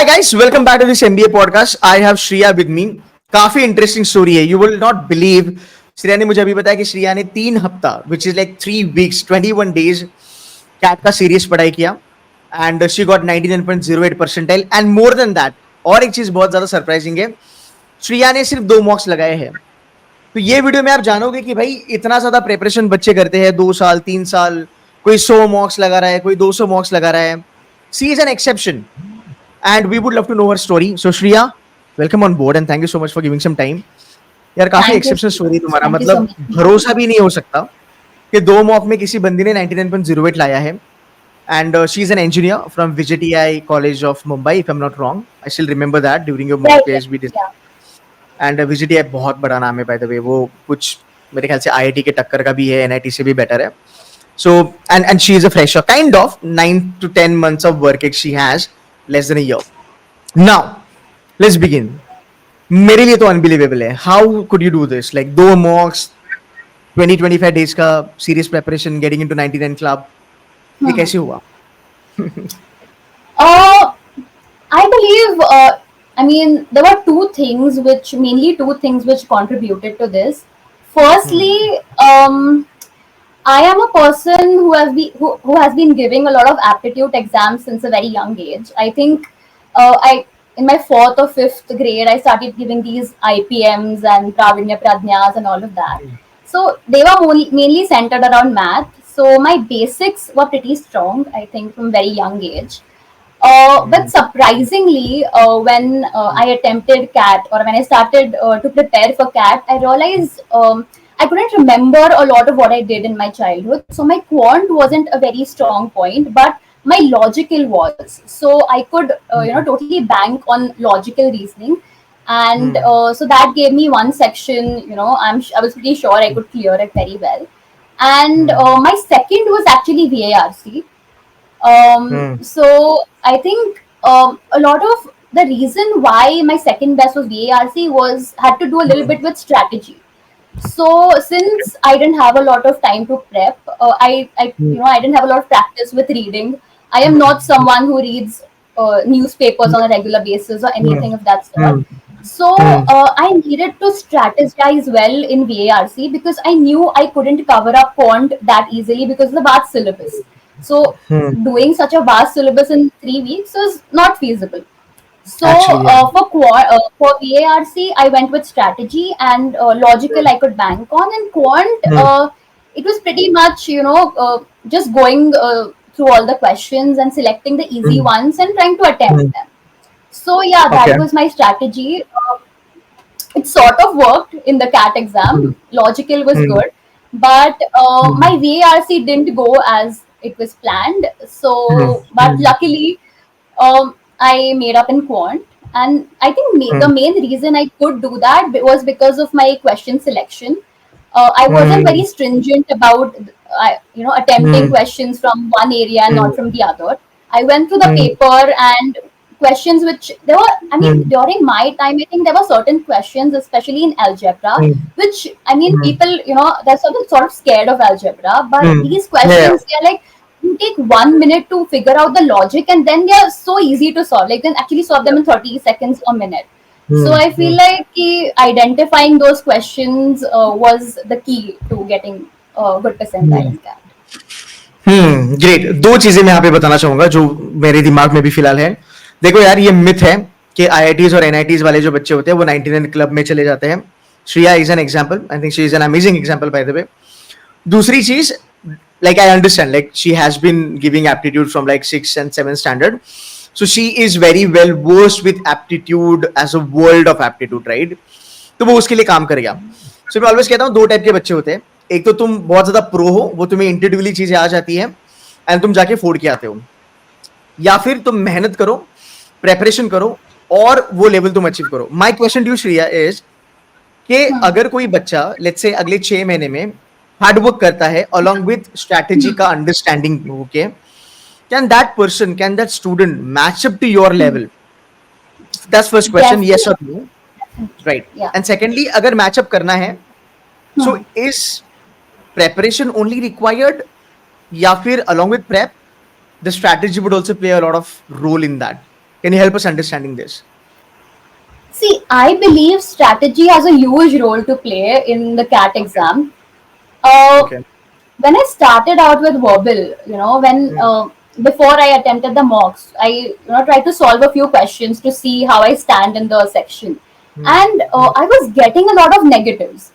Hi guys, welcome back to this MBA podcast. I have Shriya with me. काफी interesting story है. You will not believe. Shreya ने मुझे अभी बताया कि श्रेया ने 3 हफ्ता, which is like 3 weeks, 21 days, cat का सीरियस पढ़ाई किया and she got 99.08 percentile and more than that. और एक चीज बहुत ज्यादा सरप्राइजिंग है, श्रेया ने सिर्फ 2 मॉक्स लगाए हैं. तो ये वीडियो में आप जानोगे कि भाई इतना ज्यादा प्रिपरेशन बच्चे करते हैं 2 साल 3 साल. कोई 100 मॉक्स लगा रहा है, कोई 200 मॉक्स लगा रहा है. She is an exception and we would love to know her story. So Shriya, welcome on board and thank you so much for giving some time. यार काफी Thank you. एक्सेप्शनल स्टोरी तुम्हारा, Thank you so मतलब much. भरोसा भी नहीं हो सकता कि 2 मॉक में किसी बंदी ने 99.08 लाया है. And she is an engineer from VJTI College of Mumbai, if I'm not wrong. I still remember that during your mock Right. test we did. Yeah. And VJTI बहुत बड़ा नाम है by the way. वो कुछ मेरे ख्याल से IIT के टक्कर का भी है, NIT से भी बेटर है. So and she is a fresher, kind of 9 to 10 months of work she has, less than a year. Now, let's begin. मेरे लिए तो अनबिलीवेबल है. How could you do this? Like 2 mocks, 20-25 days का serious preparation, getting into 99 club. ये कैसे हुआ? Uh, I believe, I mean, there were mainly two things which contributed to this. Firstly, I am a person who has been giving a lot of aptitude exams since a very young age. I think I in my fourth or fifth grade I started giving these IPMs and Pravinya Pradnyas and all of that. So they were mainly centered around math. So my basics were pretty strong, I think, from very young age. But surprisingly, when I attempted CAT or when I started to prepare for CAT, I realized I couldn't remember a lot of what I did in my childhood. So my quant wasn't a very strong point, but my logical was. So I could, totally bank on logical reasoning. And so that gave me one section, I was pretty sure I could clear it very well. And my second was actually VARC. So I think a lot of the reason why my second best was VARC had to do a little bit with strategy. So since I didn't have a lot of time to prep, I didn't have a lot of practice with reading. I am not someone who reads newspapers on a regular basis or anything of that sort. So I needed to strategize well in VARC because I knew I couldn't cover up quant that easily because of the vast syllabus. So doing such a vast syllabus in 3 weeks is not feasible. So Actually, yeah. for VARC, I went with strategy and logical I could bank on, and quant it was pretty much just going through all the questions and selecting the easy ones and trying to attempt them. So yeah, that Okay. was my strategy. It sort of worked in the CAT exam. Logical was good, but my VARC didn't go as it was planned. So, but luckily, I made up in quant, and I think the main reason I could do that was because of my question selection. I wasn't very stringent about attempting questions from one area and not from the other. I went through the paper and questions which there were. I mean, during my time, I think there were certain questions, especially in algebra, which I mean, people they're sort of scared of algebra, but these questions they're like you take 1 minute to figure out the logic, and then they are so easy to solve. Like you can actually solve them in 30 seconds or minute. So I feel like identifying those questions was the key to getting good percentile in CAT. Great. 2 चीजें मैं यहाँ पे बताना चाहूंगा जो मेरे दिमाग में भी फिलहाल है. देखो यार, ये मिथ है कि IITs और NITs वाले जो बच्चे होते हैं वो 99 क्लब में चले जाते हैं. Shreya is an example. I think she is an amazing example by the way. दूसरी चीज, like I understand, like she has been giving aptitude from like 6th and 7th standard, so she is very well versed with aptitude as a world of aptitude, right? तो वो उसके लिए काम करेगा. So मैं always कहता हूँ 2 type के बच्चे होते हैं. एक तो तुम बहुत ज्यादा प्रो हो, वो तुम्हें इंट्यूटिवली चीजें आ जाती है एंड तुम जाके फोड़ के आते हो, या फिर तुम मेहनत करो, प्रेपरेशन करो और वो लेवल तुम अचीव करो. My question to you Shreya is कि अगर कोई बच्चा लेट्स से अगले 6 महीने में हार्डवर्क करता है along with strategy का understanding, okay, can that student match up to your level? That's first question. Yes or no? Right. Yeah. And secondly, अगर match up करना है, so is preparation only required, या फिर along with prep the strategy would also play a lot of role in that? Can you help us understanding this? See, I believe strategy has a huge role to play in the CAT Okay. exam. Uh, Okay. when I started out with verbal, when Hmm. before I attempted the mocks, I tried to solve a few questions to see how I stand in the section, Hmm. and Hmm. I was getting a lot of negatives.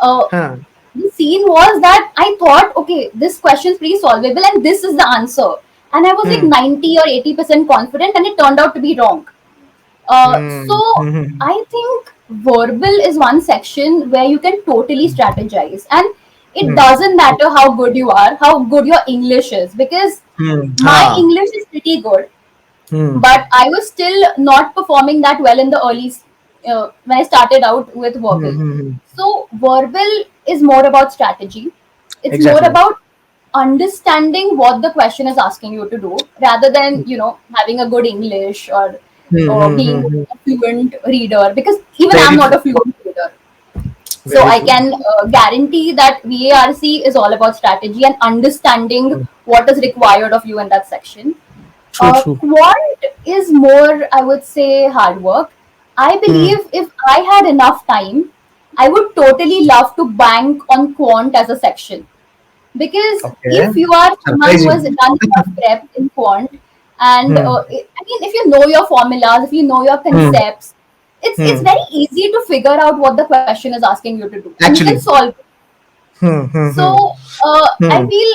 Uh, Huh. the scene was that I thought, okay, this question is pretty solvable, and this is the answer, and I was like Hmm. 90 or 80% confident, and it turned out to be wrong. So Hmm. Hmm. I think verbal is one section where you can totally strategize, and it Hmm. doesn't matter how good you are, how good your English is, because Hmm. my हाँ. English is pretty good, Hmm. but I was still not performing that well in the when I started out with Hmm. verbal. Hmm. So verbal is more about strategy. It's more Exactly. about understanding what the question is asking you to do, rather than having a good English Hmm. or Hmm. being Hmm. a fluent reader. Because even I'm Very not true. a fluent reader, so Very I true. can guarantee that VARC is all about strategy and understanding Hmm. what is required of you in that section. True. True. Quant is more, I would say, hard work. I Hmm. believe if I had enough time, I would totally love to bank on quant as a section, because Okay. if you are someone who has Surprising. done enough prep in quant, and Hmm. I mean, if you know your formulas, if you know your Hmm. concepts, it's Hmm. very easy to figure out what the question is asking you to do, and you can Actually. solve it. Hmm. Hmm. So Hmm. I Hmm. feel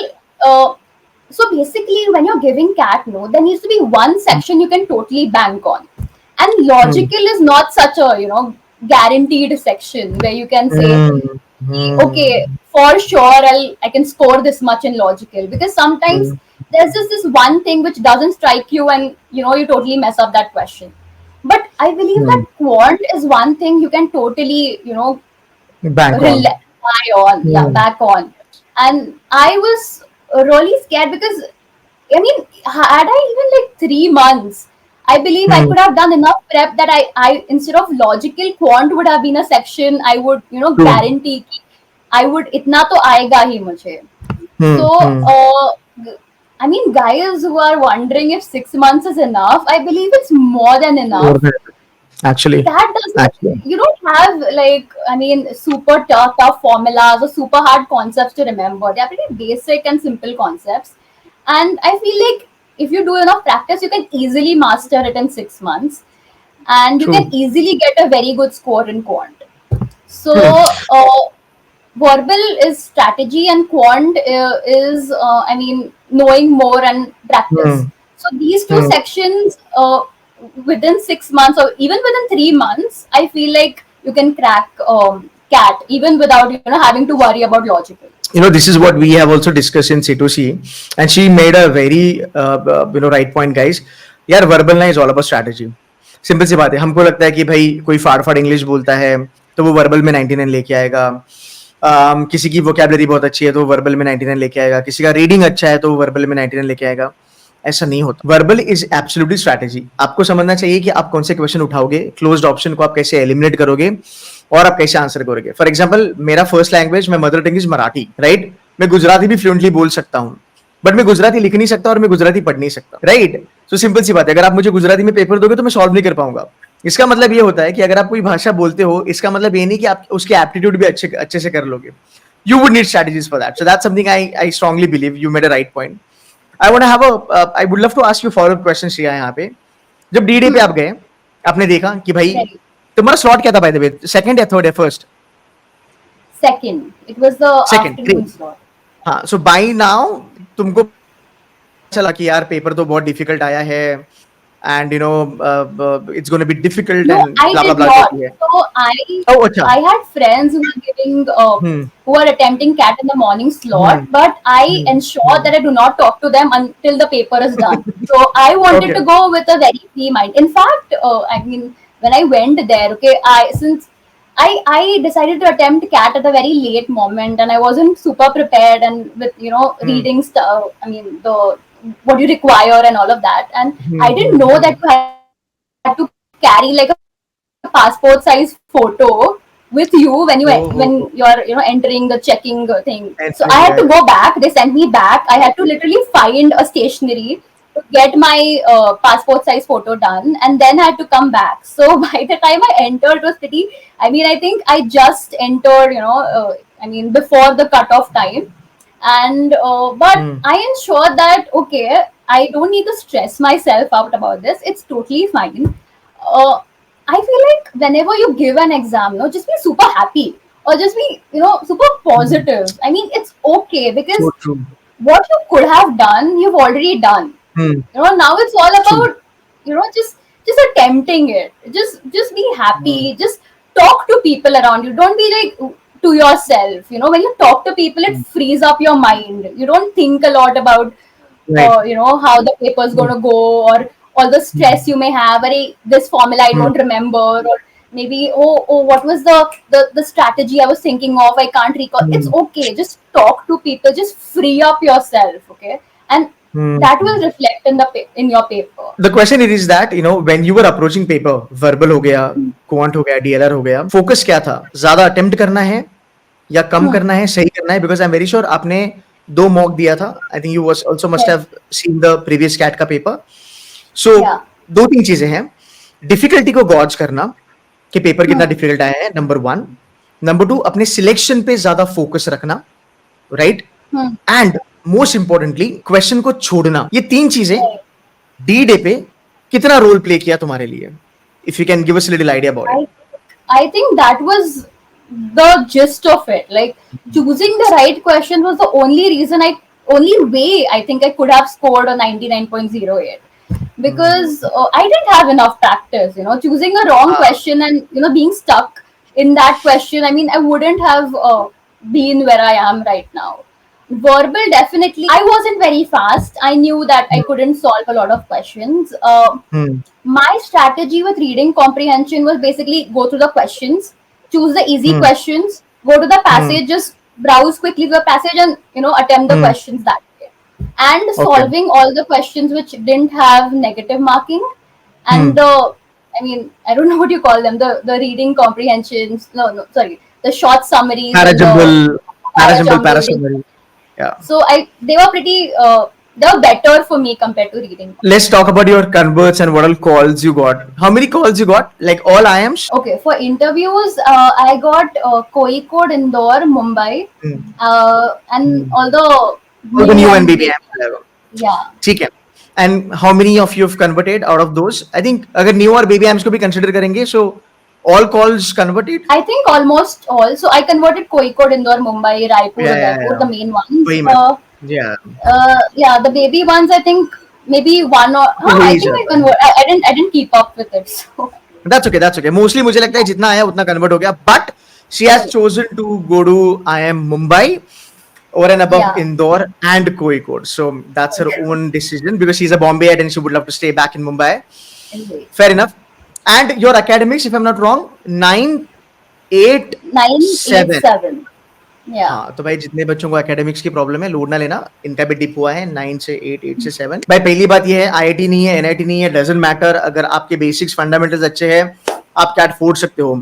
so basically, when you're giving cat no, there needs to be one section you can totally bank on, and Hmm. logical is not such a guaranteed section where you can say, Hmm. okay, Hmm. for sure I can score this much in logical, because sometimes Hmm. there's just this one thing which doesn't strike you, and you totally mess up that question. But I believe Hmm. that quant is one thing you can totally Bank on. rely on, yeah, Hmm. back on. And I was really scared, because I mean, had I even like 3 months, I believe I Hmm. could have done enough prep that I instead of logical, quant would have been a section I would True. guarantee कि I would इतना तो आएगा ही मुझे. Hmm. So Hmm. I mean, guys who are wondering if 6 months is enough, I believe it's more than More enough. than actually. That doesn't, Actually. you don't have like, I mean, super tough formulas or super hard concepts to remember. They're pretty basic and simple concepts, and I feel like if you do enough practice, you can easily master it in 6 months, and you can True. easily get a very good score in quant. So Hmm. verbal is strategy, and quant is I mean, knowing more and practice. Hmm. So these two Hmm. sections, within 6 months or even within 3 months, I feel like you can crack cat even without having to worry about logical. This is what we have also discussed in C2C, and she made a very right point, guys. यार verbal ना is all about strategy. Simple सी बात है. हमको लगता है कि भाई कोई फाड़ फाड़ इंग्लिश बोलता है तो वो वर्बल में 99 लेके आएगा. किसी की वोकैबलरी बहुत अच्छी है तो वो वर्बल में 99 लेके आएगा. किसी का रीडिंग अच्छा है तो वो वर्बल में 99 लेके आएगा. ऐसा नहीं होता. Verbal is absolutely strategy. आपको समझना चाहिए कि आप कौन से क्वेश्चन उठाओगे, क्लोज्ड ऑप्शन को आप कैसे एलिमिनेट करोगे और आप कैसे आंसर करोगे. फॉर एग्जाम्पल, मेरा फर्स्ट लैंग्वेज, मैं mother tongue is Marathi, right. मैं गुजराती भी फ्लुएंटली बोल सकता हूँ, बट मैं गुजराती लिख नहीं सकता और मैं गुजराती पढ़ नहीं सकता, राइट. तो सिंपल सी बात है, अगर आप मुझे गुजराती में पेपर दोगे तो मैं सॉल्व नहीं कर पाऊंगा. इसका मतलब ये होता है कि अगर आप कोई भाषा बोलते हो, इसका मतलब ये नहीं कि आप उसके एप्टीट्यूड भी अच्छे अच्छे से कर लोगे. You would need strategies for that. So that's something I strongly believe. You made a right point. I would love to ask you follow up questions Shreya यहाँ पे. जब डी डे पे Hmm. आप गए, आपने देखा कि भाई Right. तुम्हारा स्लॉट क्या था, बाय द वे, सेकंड या थर्ड या first? Second, it was the second, afternoon great. slot. हाँ, सो बाय नाउ तुमको चला कि यार पेपर तो बहुत डिफिकल्ट आया है, and it's gonna be difficult No, and I blah blah did ब्ला जो not. भी है. So I ओह अच्छा. I had friends who were giving hmm. who were attempting CAT in the morning slot, hmm. but I hmm. ensure hmm. that I do not talk to them until the paper is done. So I wanted okay. to go with a very free mind. In fact, I mean, when I went there, okay, I decided to attempt CAT at a very late moment, and I wasn't super prepared and with hmm. reading stuff. I mean, the what you require and all of that, and hmm. I didn't hmm. know hmm. that you had to carry like a passport size photo with you when oh, you're entering the checking thing. So I entering, had या to या. go back. They sent me back. I had to literally find a stationery. to get my passport size photo done, and then I had to come back. So by the time I entered, it was pretty. I mean, I think I just entered, I mean, before the cutoff time, and but Hmm. I ensured that okay, I don't need to stress myself out about this. It's totally fine. uh, I feel like whenever you give an exam, just be super happy or just be, super Hmm. positive. I mean, it's okay because So true. what you could have done, you've already done. Hmm. Now it's all True. about, just attempting it. Just be Hmm. happy. Just talk to people around you. Don't be like to yourself. When you talk to people, it Hmm. frees up your mind. You don't think a lot about Right. how the paper is Hmm. going to go, or all the stress Hmm. you may have. This formula I Hmm. don't remember, or maybe what was the strategy I was thinking of, I can't recall. It's Hmm. okay. Just talk to people. Just free up yourself, okay? And Hmm. that will reflect in your paper. The question is that when you were approaching paper, verbal हो गया, quant हो गया, DLR हो गया, focus क्या था? ज़्यादा attempt करना है या कम Hmm. करना है, सही करना है? Because I'm very sure आपने 2 mock दिया था. I think you was also must Yes. have seen the previous CAT का paper. So Yeah. 2-3 चीजें हैं. Difficulty को gauge करना कि पेपर कितना Hmm. डिफिकल्ट आया है, नंबर 1. नंबर 2, अपने सिलेक्शन पे ज्यादा फोकस रखना, right? Hmm. And most importantly question को छोड़ना. ये 3 चीजें Right. डी डे पे कितना रोल प्ले किया तुम्हारे लिए? If you can give us little idea about it. I I think that was the gist of it. Like choosing the right question was the only way I think I could have scored a 99.08, because I didn't have enough practice. Choosing a wrong हाँ. question and being stuck in that question. I mean, I wouldn't have been where I am right now. Verbal, definitely. I wasn't very fast. I knew that I couldn't solve a lot of questions. Hmm. My strategy with reading comprehension was basically go through the questions, choose the easy hmm. questions, go to the hmm. passage, just browse quickly the passage, and attempt the hmm. questions that way. And okay. solving all the questions which didn't have negative marking, and hmm. I mean, I don't know what you call them, the reading comprehensions. No, sorry, the short summaries and parajumble. the parajumble parajumble. पैरासमरी. या. So they were pretty. They were better for me compared to reading. Let's talk about your converts and what all calls you got. How many calls you got? Like all IMs? Okay, for interviews, I got Kozhikode, Indore, Mumbai, Hmm. and Hmm. all the All the new new and NBB big. IMs. Yeah, ठीक है. And how many of you have converted out of those? I think अगर new और baby AMs को भी consider करेंगे, so all calls converted. I think almost all. So I converted Kozhikode, Indore, Mumbai, Raipur, Yeah. Udaipur, the main ones. वही मैं. Yeah. Yeah, the baby ones, I think maybe one or तो हो I he think I जाता है. convert. I didn't keep up with it. So That's okay. That's okay. Mostly मुझे लगता है जितना आया उतना convert हो गया. But she has right. chosen to go to IM Mumbai over and above Yeah. Indore and Kozhikode. So that's her Right. own decision because she's a Bombayite and she would love to stay back in Mumbai. Anyway, Fair enough. And your academics, if I'm not wrong, 987. 987. Yeah. हाँ, तो भाई जितने बच्चों को academics की problem है load ना लेना, इनका भी डिप हुआ है 9 से 8, 8 से 7. भाई पहली बात ये है, आईआईटी नहीं है, एनआईटी नहीं है, डजंट मैटर. अगर आपके बेसिक्स फंडामेंटल्स अच्छे हैं, आप कैट फोड़ सकते हो.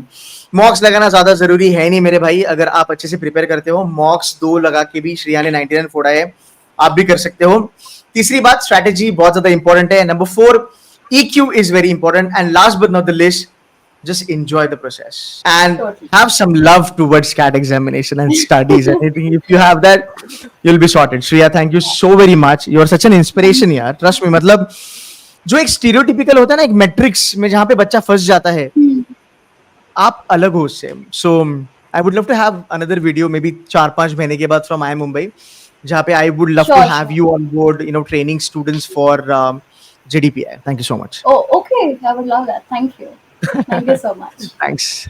मॉक्स लगाना ज्यादा जरूरी है नहीं मेरे भाई. अगर आप अच्छे से प्रिपेयर करते हो, मॉक्स 2 लगा के भी श्रेया ने 99 फोड़ा है, आप भी कर सकते हो. तीसरी बात, स्ट्रैटेजी बहुत ज्यादा इंपॉर्टेंट है. Number 4, EQ is very important. And last but not the least, just enjoy the process and Totally. have some love towards CAT examination and studies. And I think if you have that, you'll be sorted. Shreya, thank you so very much. You're such an inspiration, यार. Trust me. मतलब जो एक stereotypical होता है ना, एक matrix में जहाँ पे बच्चा फंस जाता है, आप अलग हो उससे. So I would love to have another video, maybe 4-5 महीने के बाद from IIM Mumbai, जहाँ पे I would love to Sure, have sure. you on board, training students for JDPI. Thank you so much. Oh, okay. I would love that. Thank you. Thank you so much. Thanks.